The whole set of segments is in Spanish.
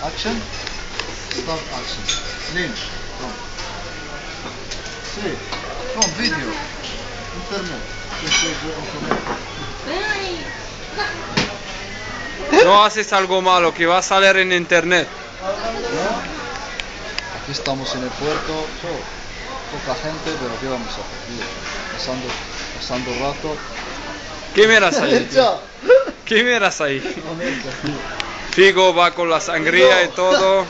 Action. Stop action. Link. From. Sí. From video. Internet. No haces algo malo que va a salir en internet. Aquí estamos en el puerto. Poca gente, pero ¿qué vamos a hacer? Pasando rato. ¿Qué miras ahí? ¿Qué miras ahí? Figo va con la sangría y todo.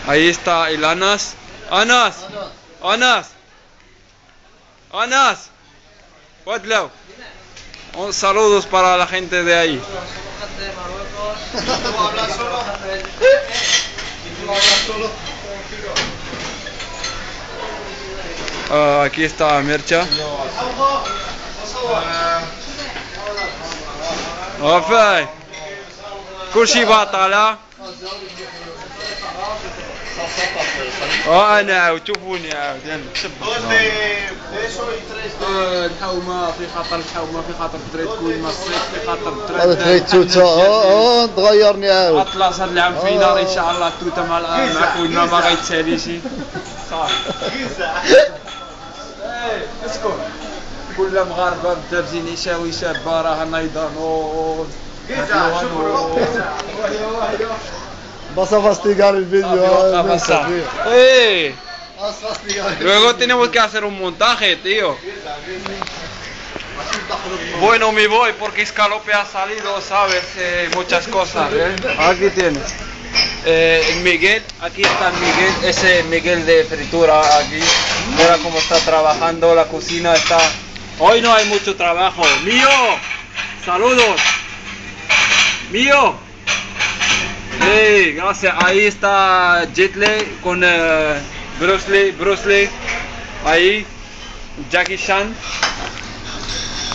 Ahí está el Anas. Anas. Anas. Anas. Wadlaw. Saludos para la gente de ahí. Aquí está Mircha. وفاي كل شيء باطلة انا عاود شوفوني عاود الحومه في خاطر الحومه في خاطر تريد تكون مصيف في خاطر هذا تريد توتا تغيرني عاود اطلع صار العام فينار ان شاء الله توتا مع كل ما غيتسالي شي صافي اسكت كل مغاربه مدابزين يشاوي شابه راه نايضان Vas a fastidiar el vídeo. Luego tenemos que hacer un montaje, tío. Bueno, me voy porque Escalope ha salido, sabes, muchas cosas. Aquí tienes. Miguel, aquí está Miguel, ese Miguel de fritura aquí. Mira cómo está trabajando, la cocina está... Hoy no hay mucho trabajo. ¡Mío! ¡Saludos! ¡Mío! Hey, gracias. Ahí está Jet Li con Bruce Lee. Ahí, Jackie Chan.